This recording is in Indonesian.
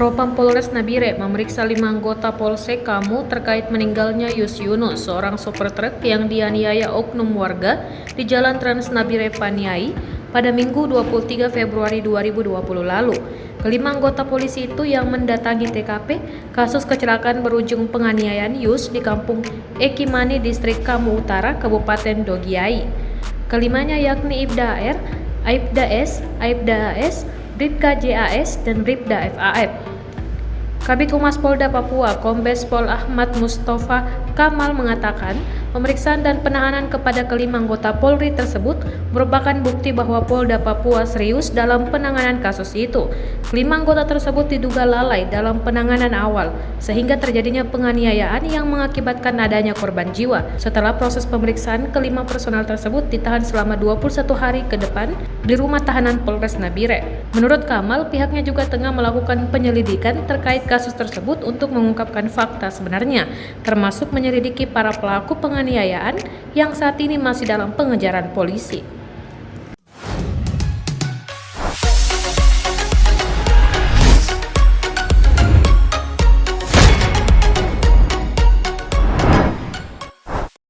Propam Polres Nabire memeriksa 5 anggota Polsek Kamu terkait meninggalnya Yus Yunus, seorang sopir truk yang dianiaya oknum warga di Jalan Trans Nabire Paniai pada Minggu 23 Februari 2020 lalu. Kelima anggota polisi itu yang mendatangi TKP kasus kecelakaan berujung penganiayaan Yus di Kampung Ekimani, Distrik Kamu Utara, Kabupaten Dogiai. Kelimanya yakni Ibda R, Aibda S, Aibda AS, Bribka JAS, dan Bribda FAF. Kabid Humas Polda Papua, Kombes Pol Ahmad Mustafa Kamal mengatakan, pemeriksaan dan penahanan kepada kelima anggota Polri tersebut merupakan bukti bahwa Polda Papua serius dalam penanganan kasus itu. Kelima anggota tersebut diduga lalai dalam penanganan awal, sehingga terjadinya penganiayaan yang mengakibatkan adanya korban jiwa. Setelah proses pemeriksaan, kelima personal tersebut ditahan selama 21 hari ke depan di rumah tahanan Polres Nabire. Menurut Kamal, pihaknya juga tengah melakukan penyelidikan terkait kasus tersebut untuk mengungkapkan fakta sebenarnya, termasuk menyelidiki para pelaku penganiayaan yang saat ini masih dalam pengejaran polisi.